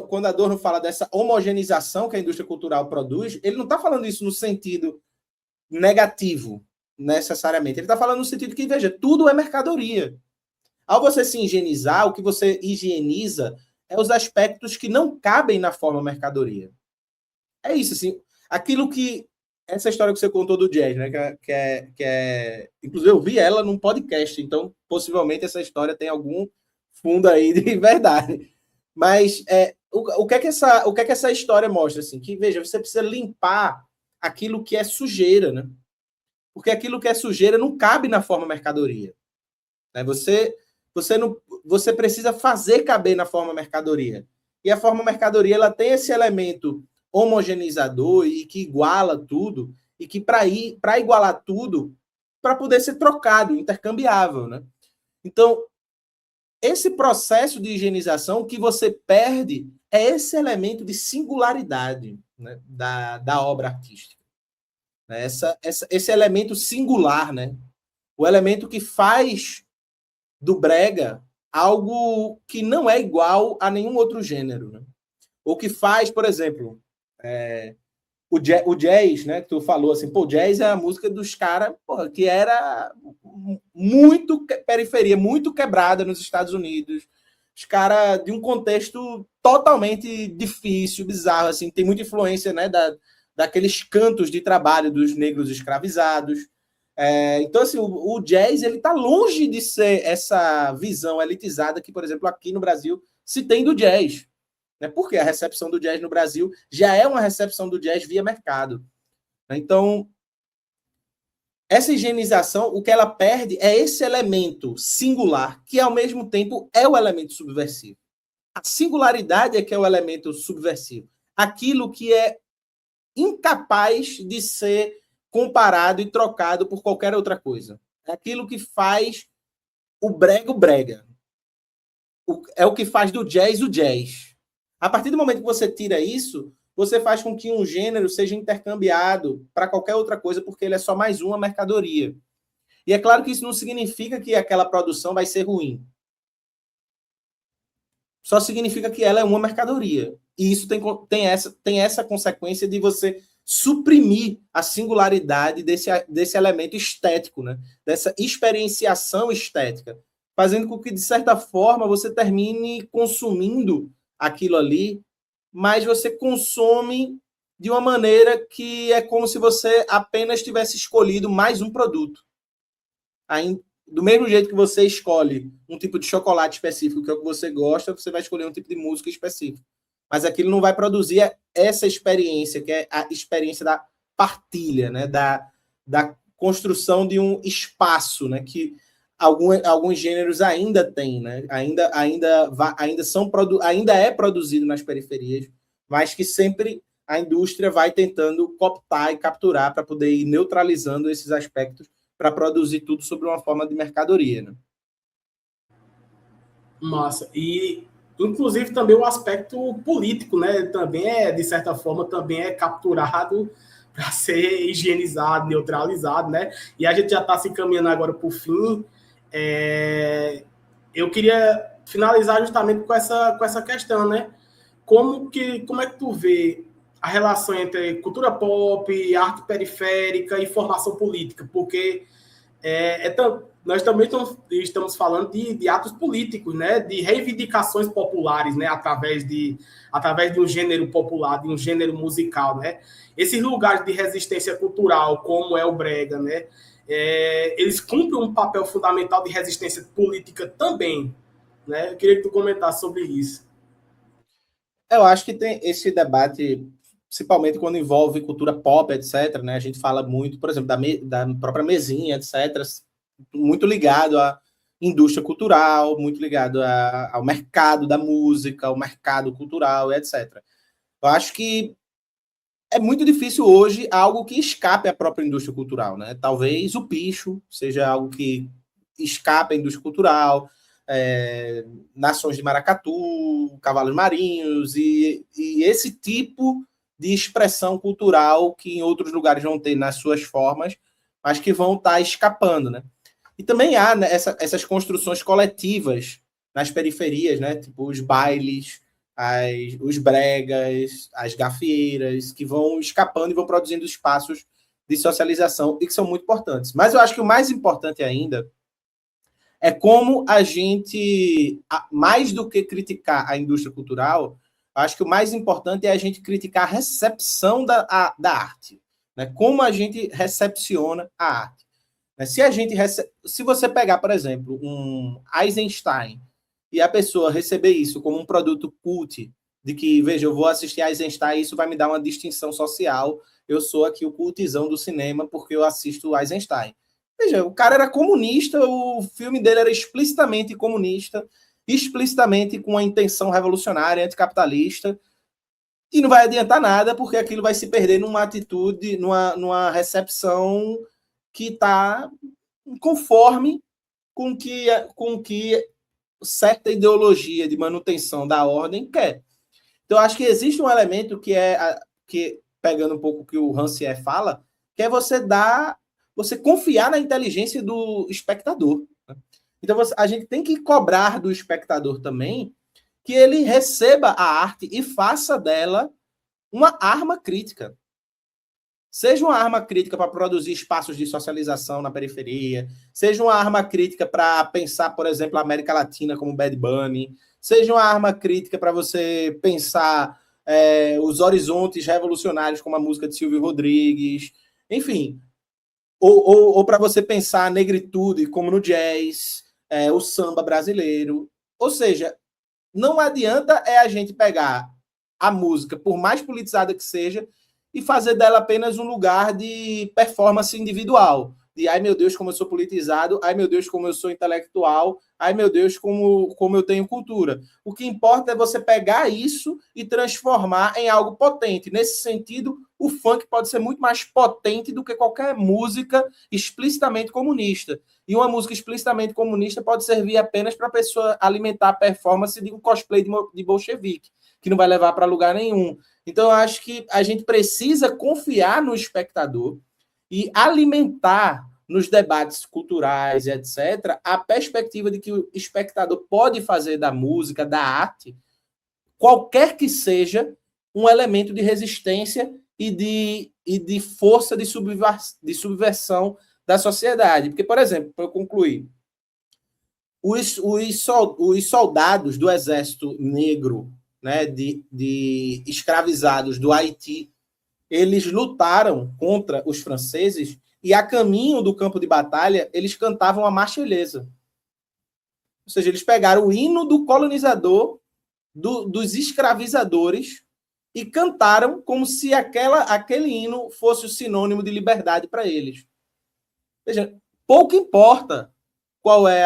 quando Adorno fala dessa homogeneização que a indústria cultural produz, ele não está falando isso no sentido negativo, necessariamente. Ele está falando no sentido que, veja, tudo é mercadoria. Ao você se higienizar, o que você higieniza é os aspectos que não cabem na forma mercadoria. É isso, assim. Aquilo que... Essa história que você contou do jazz, né? Inclusive, eu vi ela num podcast, então, possivelmente, essa história tem algum fundo aí de verdade. Mas o que é que essa história mostra? Assim? Que, veja, você precisa limpar aquilo que é sujeira, né? Porque aquilo que é sujeira não cabe na forma mercadoria. Né? Você precisa fazer caber na forma mercadoria. E a forma mercadoria ela tem esse elemento homogeneizador e que iguala tudo, e que para igualar tudo, para poder ser trocado, intercambiável. Né? Então, esse processo de higienização, o que você perde é esse elemento de singularidade, né, da obra artística. Esse elemento singular, né? O elemento que faz do brega algo que não é igual a nenhum outro gênero. Né? O que faz, por exemplo, o jazz, né? Que tu falou assim, pô, jazz é a música dos caras que era muito periferia, muito quebrada nos Estados Unidos. Os caras de um contexto totalmente difícil, bizarro, assim, tem muita influência, né, daqueles cantos de trabalho dos negros escravizados. Então, assim, o jazz ele está longe de ser essa visão elitizada que, por exemplo, aqui no Brasil se tem do jazz. Né? Porque a recepção do jazz no Brasil já é uma recepção do jazz via mercado. Então, essa higienização, o que ela perde é esse elemento singular, que ao mesmo tempo é o elemento subversivo. A singularidade é que é o elemento subversivo. Aquilo que é incapaz de ser comparado e trocado por qualquer outra coisa. É aquilo que faz o brega. É o que faz do jazz o jazz. A partir do momento que você tira isso, você faz com que um gênero seja intercambiado para qualquer outra coisa, porque ele é só mais uma mercadoria. E é claro que isso não significa que aquela produção vai ser ruim. Só significa que ela é uma mercadoria. E isso tem essa consequência de você suprimir a singularidade desse elemento estético, né? Dessa experienciação estética, fazendo com que, de certa forma, você termine consumindo aquilo ali, mas você consome de uma maneira que é como se você apenas tivesse escolhido mais um produto. Aí, do mesmo jeito que você escolhe um tipo de chocolate específico, que é o que você gosta, você vai escolher um tipo de música específico. Mas aquilo não vai produzir essa experiência, que é a experiência da partilha, né? da construção de um espaço, né? Que alguns gêneros ainda têm, né? Ainda é produzido nas periferias, mas que sempre a indústria vai tentando cooptar e capturar para poder ir neutralizando esses aspectos para produzir tudo sobre uma forma de mercadoria. Né? Massa. E, inclusive, também o aspecto político, né? Também de certa forma, também é capturado para ser higienizado, neutralizado, né? E a gente já está se encaminhando agora para o fim. Eu queria finalizar justamente com essa questão, né? Como é que tu vê a relação entre cultura pop, arte periférica e formação política? Porque nós também estamos falando de atos políticos, né? De reivindicações populares, né? Através de um gênero popular, de um gênero musical, né? Esses lugares de resistência cultural, como é o brega, né? Eles cumprem um papel fundamental de resistência política também, né? Eu queria que tu comentasse sobre isso. Eu acho que tem esse debate, principalmente quando envolve cultura pop, etc. Né? A gente fala muito, por exemplo, da própria mesinha, etc. Muito ligado à indústria cultural, muito ligado ao mercado da música, ao mercado cultural, etc. Eu acho que é muito difícil hoje algo que escape à própria indústria cultural. Né? Talvez o picho seja algo que escape à indústria cultural, Nações de Maracatu, Cavalos Marinhos e esse tipo de expressão cultural que em outros lugares vão ter nas suas formas, mas que vão estar escapando, né? E também há, né, essas construções coletivas nas periferias, né? Tipo os bailes, os bregas, as gafieiras, que vão escapando e vão produzindo espaços de socialização e que são muito importantes. Mas eu acho que o mais importante ainda é como a gente, mais do que criticar a indústria cultural, acho que o mais importante é a gente criticar a recepção da arte. Né? Como a gente recepciona a arte. Se você pegar, por exemplo, um Eisenstein e a pessoa receber isso como um produto cult de que, veja, eu vou assistir a Eisenstein e isso vai me dar uma distinção social. Eu sou aqui o cultizão do cinema porque eu assisto Eisenstein. Veja, o cara era comunista, o filme dele era explicitamente comunista, explicitamente com uma intenção revolucionária, anticapitalista, e não vai adiantar nada porque aquilo vai se perder numa atitude, numa recepção que está conforme com que certa ideologia de manutenção da ordem quer. Então, acho que existe um elemento que pegando um pouco o que o Rancière fala, que é você confiar na inteligência do espectador. Então, a gente tem que cobrar do espectador também que ele receba a arte e faça dela uma arma crítica. Seja uma arma crítica para produzir espaços de socialização na periferia, seja uma arma crítica para pensar, por exemplo, a América Latina como Bad Bunny, seja uma arma crítica para você pensar os horizontes revolucionários como a música de Silvio Rodrigues, enfim, ou para você pensar a negritude como no jazz, o samba brasileiro. Ou seja, não adianta a gente pegar a música, por mais politizada que seja, e fazer dela apenas um lugar de performance individual. De, ai meu Deus, como eu sou politizado, ai meu Deus, como eu sou intelectual, ai meu Deus, como eu tenho cultura. O que importa é você pegar isso e transformar em algo potente. Nesse sentido, o funk pode ser muito mais potente do que qualquer música explicitamente comunista. E uma música explicitamente comunista pode servir apenas para a pessoa alimentar a performance de um cosplay de bolchevique, que não vai levar para lugar nenhum. Então, eu acho que a gente precisa confiar no espectador e alimentar nos debates culturais, etc., a perspectiva de que o espectador pode fazer da música, da arte, qualquer que seja, um elemento de resistência e de força de subversão da sociedade. Porque, por exemplo, para eu concluir, os soldados do exército negro, né, de escravizados do Haiti, eles lutaram contra os franceses e, a caminho do campo de batalha, eles cantavam a Marsellesa. Ou seja, eles pegaram o hino do colonizador, dos escravizadores, e cantaram como se aquele hino fosse o sinônimo de liberdade para eles. Veja, pouco importa qual é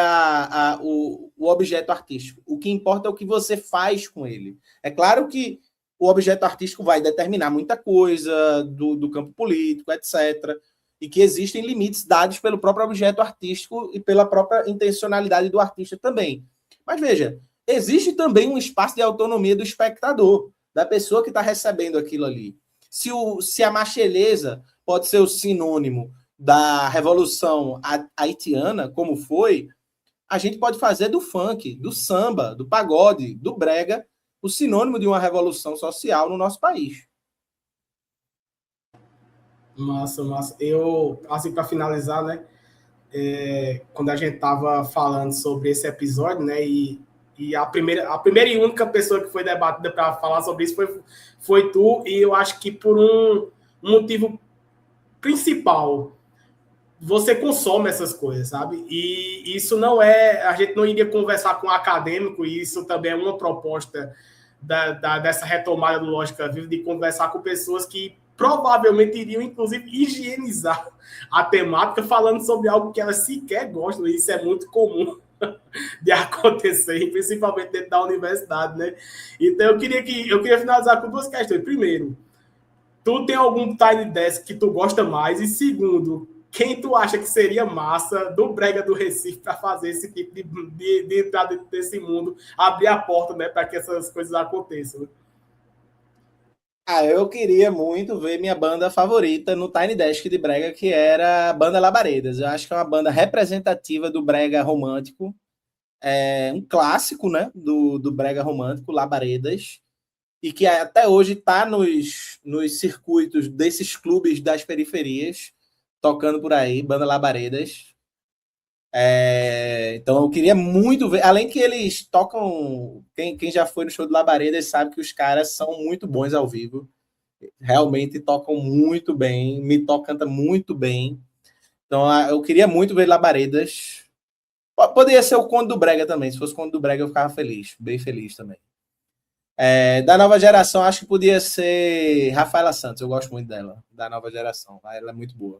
o objeto artístico. O que importa é o que você faz com ele. É claro que o objeto artístico vai determinar muita coisa do campo político, etc. E que existem limites dados pelo próprio objeto artístico e pela própria intencionalidade do artista também. Mas veja, existe também um espaço de autonomia do espectador, da pessoa que está recebendo aquilo ali. Se a Marsellesa pode ser o sinônimo da revolução haitiana, como foi, a gente pode fazer do funk, do samba, do pagode, do brega, o sinônimo de uma revolução social no nosso país. Massa, massa. Eu, assim, para finalizar, né, quando a gente estava falando sobre esse episódio, né, e a primeira e única pessoa que foi debatida para falar sobre isso foi tu, e eu acho que por um motivo principal, você consome essas coisas, sabe? E isso não a gente não iria conversar com um acadêmico, e isso também é uma proposta dessa retomada do Lógica Viva, de conversar com pessoas que provavelmente iriam, inclusive, higienizar a temática falando sobre algo que elas sequer gostam, e isso é muito comum de acontecer, principalmente dentro da universidade, né? Então, eu queria finalizar com duas questões. Primeiro, tu tem algum Tiny Desk que tu gosta mais? E segundo, quem tu acha que seria massa do Brega do Recife para fazer esse tipo de entrar dentro desse mundo, abrir a porta, né, para que essas coisas aconteçam? Eu queria muito ver minha banda favorita no Tiny Desk de brega, que era a banda Labaredas. Eu acho que é uma banda representativa do brega romântico, um clássico, né, do brega romântico, Labaredas, e que até hoje está nos circuitos desses clubes das periferias, tocando por aí, banda Labaredas. Então eu queria muito ver, além que eles tocam, quem já foi no show do Labaredas sabe que os caras são muito bons ao vivo, realmente tocam muito bem, canta muito bem. Então eu queria muito ver Labaredas. Poderia ser o Conde do Brega também, se fosse o Conde do Brega eu ficava feliz, bem feliz também. Da nova geração, acho que podia ser Rafaela Santos. Eu gosto muito dela, da nova geração. Ela é muito boa.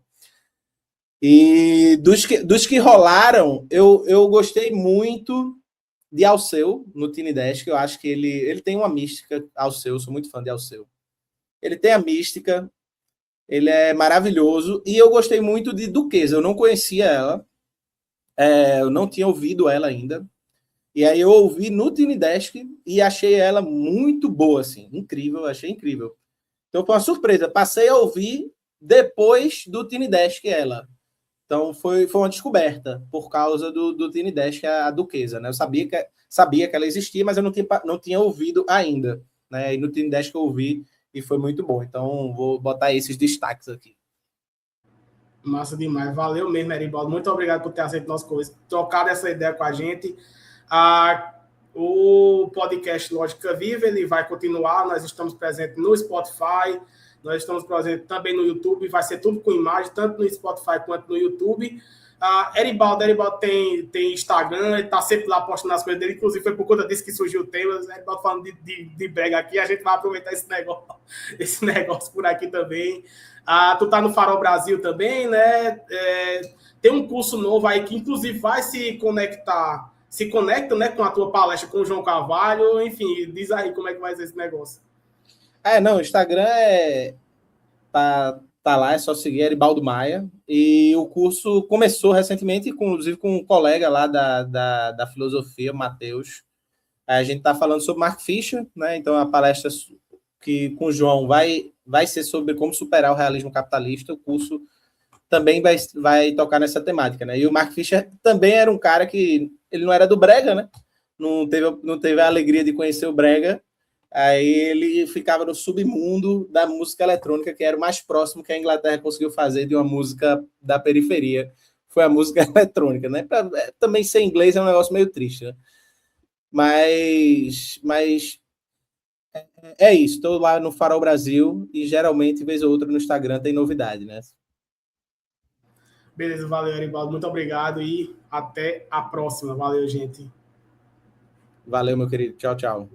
E dos que rolaram, eu gostei muito de Alceu no Tiny Desk. Eu acho que ele tem uma mística. Alceu, eu sou muito fã de Alceu. Ele tem a mística, ele é maravilhoso. E eu gostei muito de Duquesa. Eu não conhecia ela, eu não tinha ouvido ela ainda. E aí eu ouvi no Tiny Desk e achei ela muito boa, assim, incrível, achei incrível. Então foi uma surpresa. Passei a ouvir depois do Tiny Desk ela. Então foi uma descoberta por causa do Tiny Desk, a Duquesa, né? Eu sabia que ela existia, mas eu não tinha ouvido ainda, né? E no Tiny Desk eu ouvi e foi muito bom. Então vou botar esses destaques aqui. Massa demais. Valeu mesmo, Eribaldo. Muito obrigado por ter aceito nosso convite, trocado essa ideia com a gente. Ah, o podcast Lógica Viva, ele vai continuar. Nós estamos presentes no Spotify, nós estamos presentes também no YouTube. Vai ser tudo com imagem, tanto no Spotify quanto no YouTube. Eribaldo tem Instagram, ele está sempre lá postando as coisas dele. Inclusive, foi por conta disso que surgiu o tema. Eribaldo falando de brega aqui, a gente vai aproveitar esse negócio por aqui também. Tu tá no Farol Brasil também, né? Tem um curso novo aí que, inclusive, vai se conecta, né, com a tua palestra com o João Carvalho. Enfim, diz aí como é que vai ser esse negócio. Não, o Instagram tá lá, é só seguir Eribaldo Maia. E o curso começou recentemente, inclusive com um colega lá da filosofia, Matheus. A gente está falando sobre Mark Fisher, né? Então a palestra que com o João vai ser sobre como superar o realismo capitalista. O curso também vai tocar nessa temática, né? E o Mark Fisher também era um cara que ele não era do Brega, né? Não teve a alegria de conhecer o Brega. Aí ele ficava no submundo da música eletrônica, que era o mais próximo que a Inglaterra conseguiu fazer de uma música da periferia. Foi a música eletrônica, né? Também ser inglês é um negócio meio triste, né? Mas é isso. Estou lá no Farol Brasil e geralmente, vez ou outra, no Instagram tem novidade, né? Beleza, valeu, Eribaldo. Muito obrigado e até a próxima. Valeu, gente. Valeu, meu querido. Tchau, tchau.